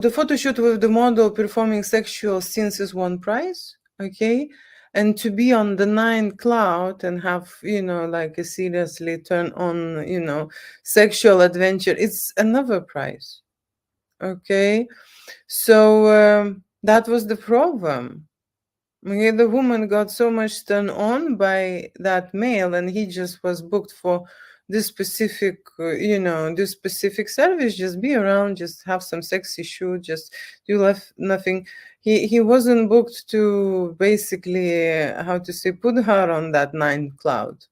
the photo shoot with the model performing sexual scenes is one price, okay? And to be on the ninth cloud and have, like a seriously turn on, sexual adventure, it's another price, okay? So that was the problem. Okay, the woman got so much turned on by that male, and he just was booked for this specific, this specific service. Just be around, just have some sexy shoot, just do nothing. He wasn't booked to basically, how to say, put her on that ninth cloud,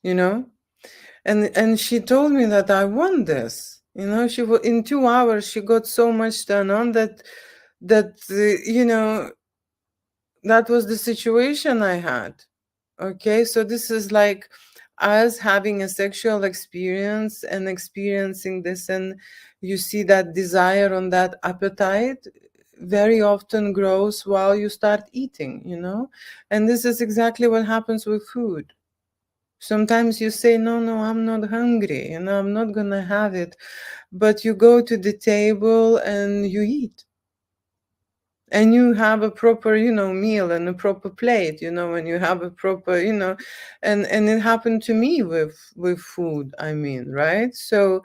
you know. And she told me that I want this. In 2 hours she got so much turned on that that was the situation I had. Okay, so this is like us having a sexual experience and experiencing this, and you see that desire on that appetite very often grows while you start eating. And this is exactly what happens with food. Sometimes you say, no, I'm not hungry, I'm not gonna have it. But you go to the table and you eat. And you have a proper, meal and a proper plate, and you have a proper, and it happened to me with food, I mean, right? So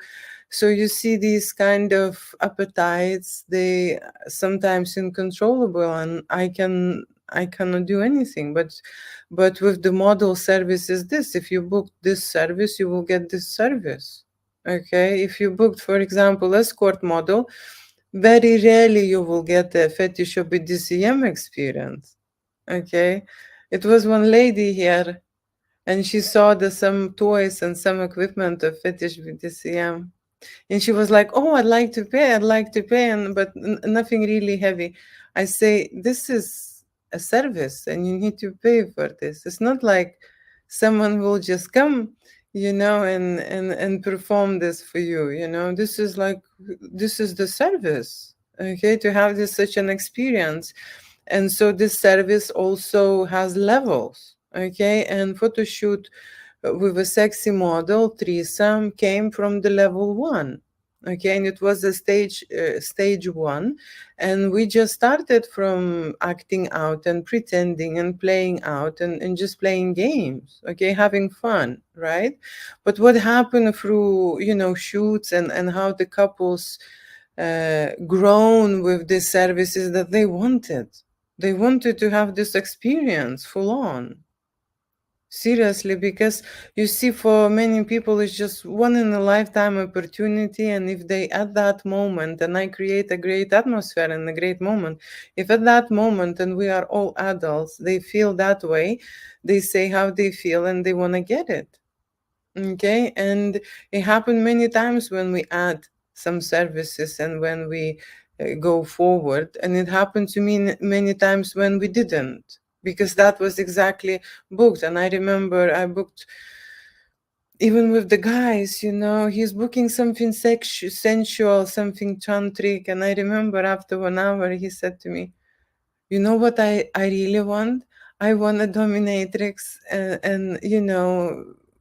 you see these kind of appetites, they sometimes uncontrollable, and I cannot do anything. But with the model service is this: if you book this service, you will get this service. Okay, if you booked, for example, escort model, very rarely you will get a fetish or BDSM experience. Okay, it was one lady here, and she saw some toys and some equipment of fetish BDSM, and she was like, "Oh, I'd like to pay," but nothing really heavy. I say, "This is a service, and you need to pay for this. It's not like someone will just come, and perform this for you. This is the service, okay, to have this such an experience." And so this service also has levels, okay, and photo shoot with a sexy model threesome came from the level 1, okay, and it was a stage 1, and we just started from acting out and pretending and playing out and just playing games, okay, having fun, right? But what happened through shoots and how the couples grown with this service is that they wanted to have this experience full on. Seriously, because you see, for many people, it's just one in a lifetime opportunity. And if they, at that moment, and I create a great atmosphere and a great moment, if at that moment, and we are all adults, they feel that way, they say how they feel and they want to get it. Okay. And it happened many times when we add some services and when we go forward. And it happened to me many times when we didn't, because that was exactly booked. And I remember I booked, even with the guys, he's booking something sensual, something tantric. And I remember after 1 hour, he said to me, "You know what I really want? I want a dominatrix and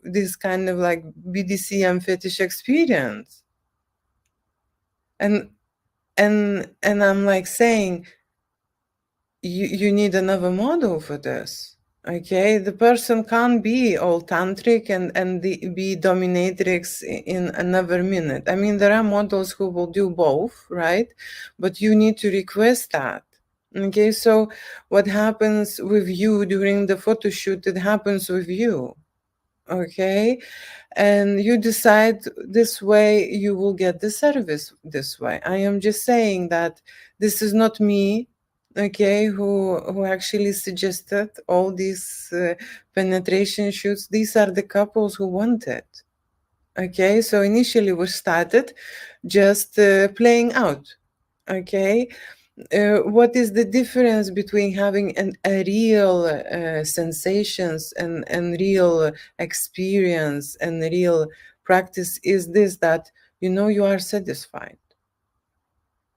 this kind of like BDSM fetish experience." And I'm like saying, you need another model for this. Okay, the person can't be all tantric and be dominatrix in another minute. I mean, there are models who will do both, right? But you need to request that. Okay, so what happens with you during the photo shoot, it happens with you. Okay, and you decide this way, you will get the service this way. I am just saying that this is not me, okay, who actually suggested all these penetration shoots. These are the couples who want it. Okay, so initially we started just playing out. Okay, what is the difference between having a real sensations and real experience and real practice is this, that you are satisfied.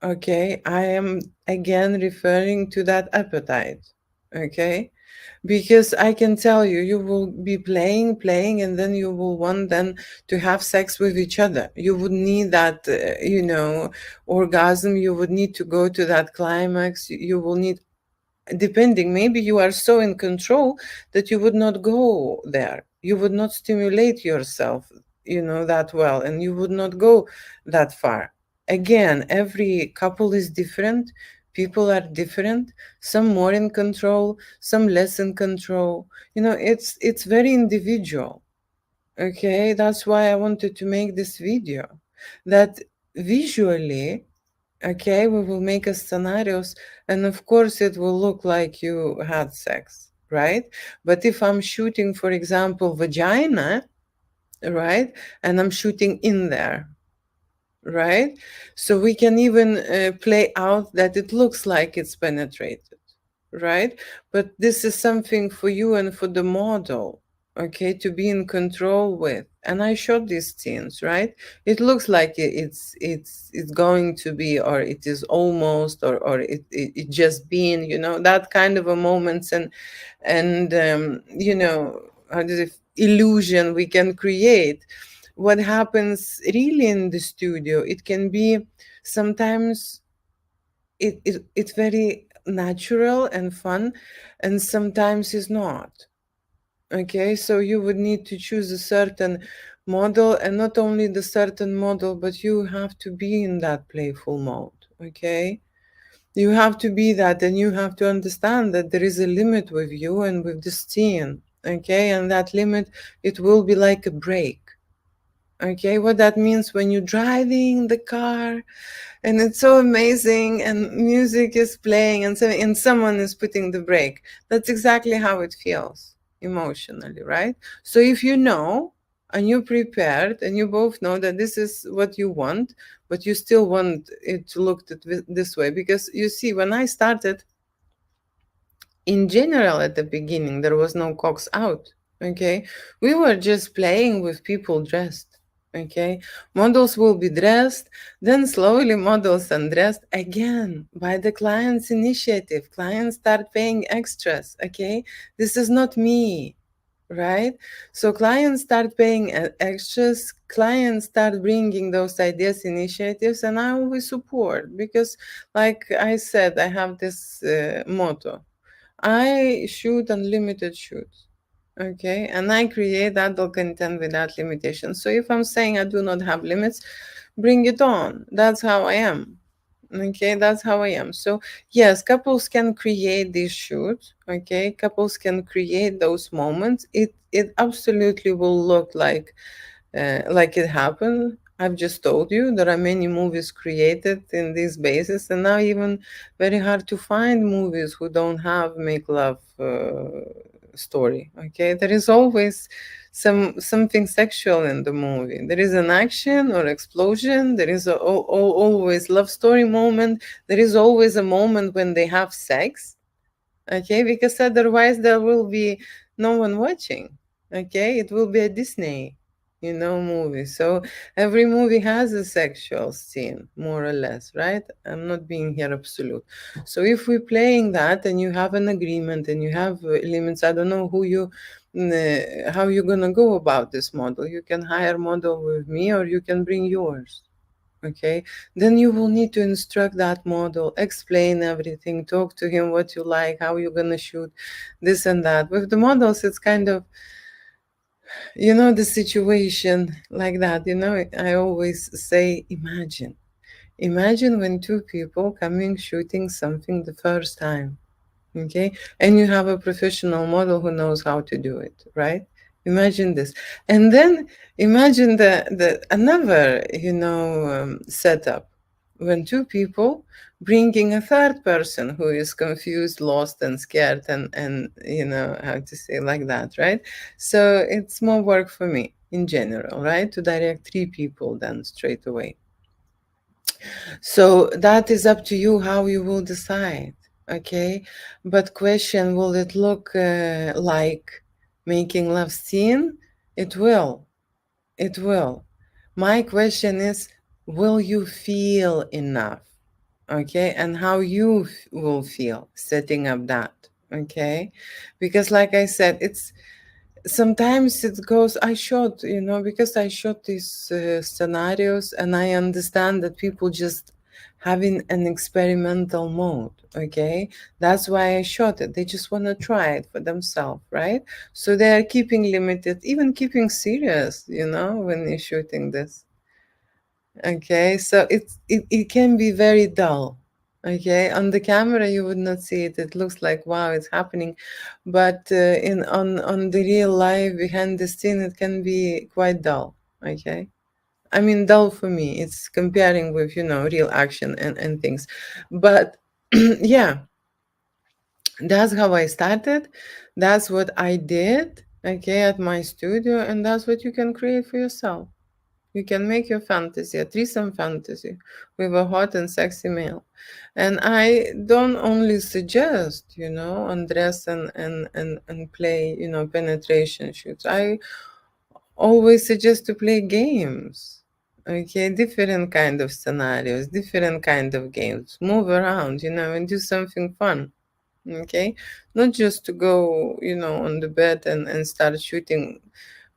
Okay, I am again referring to that appetite. Okay, because I can tell you, you will be playing, and then you will want then to have sex with each other. You would need that, orgasm. You would need to go to that climax. You will need, depending, maybe you are so in control that you would not go there. You would not stimulate yourself, that well, and you would not go that far. Again, every couple is different. People are different. Some more in control, some less in control. It's very individual. Okay, that's why I wanted to make this video, that visually, okay, we will make a scenarios, and of course it will look like you had sex, right? But if I'm shooting, for example, vagina, right, and I'm shooting in there, right, so we can even play out that it looks like it's penetrated, right? But this is something for you and for the model, okay, to be in control with. And I shot these scenes, right? It looks like it's going to be, or it is almost, or it just been, that kind of a moments, and how does it, illusion we can create. What happens really in the studio, it can be sometimes, it's very natural and fun, and sometimes it's not. Okay, so you would need to choose a certain model, and not only the certain model, but you have to be in that playful mode. Okay, you have to be that, and you have to understand that there is a limit with you and with the scene. Okay, and that limit, it will be like a break. Okay, what that means, when you're driving the car and it's so amazing and music is playing, and someone is putting the brake, that's exactly how it feels emotionally, right? So if you know, and you're prepared, and you both know that this is what you want, but you still want it to look this way, because you see, when I started, in general, at the beginning, there was no cocks out. Okay, we were just playing with people dressed. Okay, models will be dressed, then slowly models undressed again by the client's initiative. Clients start paying extras. Okay, this is not me, right? So clients start paying extras, clients start bringing those ideas, initiatives, and I always support, because, like I said, I have this motto: I shoot unlimited shoots. Okay. And I create adult content without limitations. So if I'm saying I do not have limits, bring it on. That's how I am. Okay. That's how I am. So, yes, couples can create these shoots. Okay. Couples can create those moments. It absolutely will look like it happened. I've just told you there are many movies created in this basis, and now even very hard to find movies who don't have make love story. Okay, there is always something sexual in the movie. There is an action or explosion. There is always love story moment. There is always a moment when they have sex. Okay, because otherwise there will be no one watching. Okay, it will be a Disney, movie. So every movie has a sexual scene, more or less, right? I'm not being here absolute. So if we're playing that, and you have an agreement, and you have limits, I don't know how you're gonna go about this model. You can hire model with me, or you can bring yours. Okay, then you will need to instruct that model, explain everything, talk to him what you like, how you're gonna shoot, this and that. With the models, it's kind of, the situation like that. I always say, imagine when two people coming shooting something the first time. Okay, and you have a professional model who knows how to do it, right? Imagine this. And then imagine the another, setup, when two people bringing a third person who is confused, lost, and scared, and how to say, like that, right? So it's more work for me in general, right, to direct three people then straight away. So that is up to you how you will decide. Okay, but question, will it look like making love scene? It will. It will. My question is, will you feel enough? Okay, and how you will feel setting up that. Okay, because like I said, it's sometimes it goes, I shot, because I shot these scenarios, and I understand that people just having an experimental mode. Okay, that's why I shot it. They just want to try it for themselves, right? So they are keeping limited, even keeping serious, when you're shooting this. Okay, so it can be very dull. Okay, on the camera you would not see it. It looks like wow, it's happening, but in on the real life behind the scene, it can be quite dull. Okay, I mean dull for me. It's comparing with real action and things, but yeah, that's how I started. That's what I did. Okay, at my studio, and that's what you can create for yourself. You can make your fantasy, a threesome fantasy, with a hot and sexy male. And I don't only suggest, undress and play, penetration shoots. I always suggest to play games. Okay, different kind of scenarios, different kind of games. Move around, and do something fun. Okay, not just to go on the bed and start shooting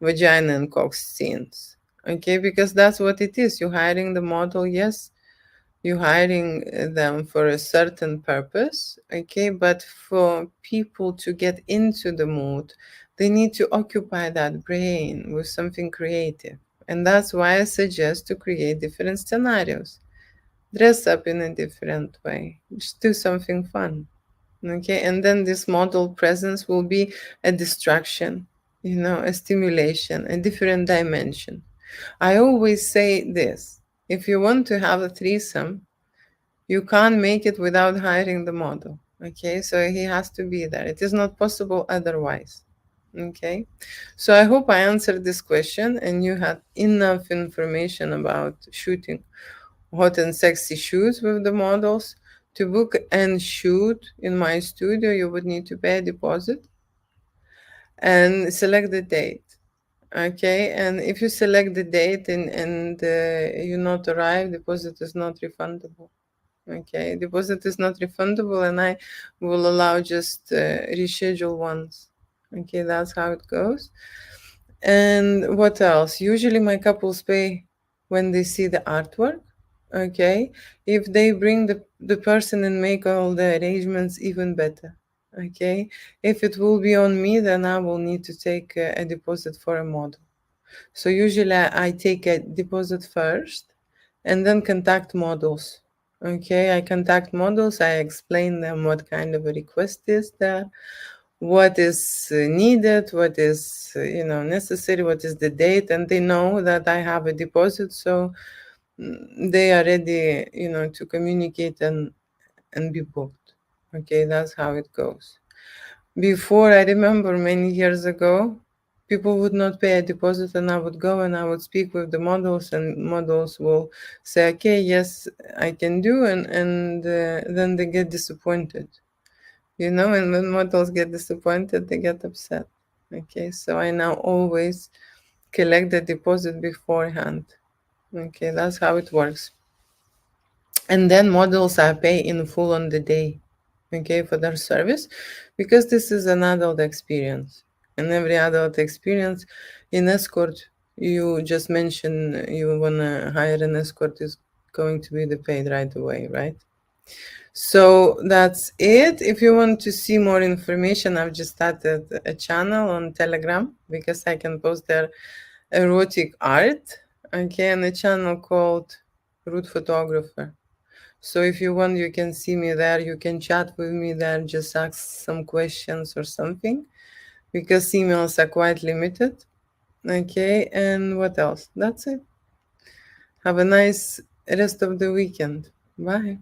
vagina and cock scenes. Okay, because that's what it is. You're hiring the model, yes, you're hiring them for a certain purpose. Okay, but for people to get into the mood, they need to occupy that brain with something creative. And that's why I suggest to create different scenarios. Dress up in a different way, just do something fun. Okay, and then this model presence will be a distraction, a stimulation, a different dimension. I always say this: if you want to have a threesome, you can't make it without hiring the model. Okay, so he has to be there. It is not possible otherwise. Okay, so I hope I answered this question and you had enough information about shooting hot and sexy shoots with the models. To book and shoot in my studio, you would need to pay a deposit and select the date. Okay, and if you select the date and you not arrive, deposit is not refundable. Okay, deposit is not refundable, and I will allow just reschedule once. Okay, that's how it goes. And what else? Usually my couples pay when they see the artwork. Okay. If they bring the person and make all the arrangements, even better. Okay. If it will be on me, then I will need to take a deposit for a model. So usually I take a deposit first and then contact models. Okay. I contact models. I explain them what kind of a request is there, what is needed, what is necessary, what is the date, and they know that I have a deposit, so they are ready, to communicate and be booked. Okay, that's how it goes. Before, I remember many years ago, people would not pay a deposit, and I would go and I would speak with the models, and models will say, "Okay, yes, I can do," and then they get disappointed. And when models get disappointed, they get upset. Okay, so I now always collect the deposit beforehand. Okay, that's how it works. And then models are pay in full on the day, okay, for their service, because this is an adult experience. And every adult experience in escort, you just mentioned you want to hire an escort, is going to be the paid right away, right? So that's it. If you want to see more information, I've just started a channel on Telegram because I can post there erotic art. Okay, and a channel called Root Photographer. So if you want, you can see me there. You can chat with me there, just ask some questions or something because emails are quite limited. Okay, and what else? That's it. Have a nice rest of the weekend. Bye.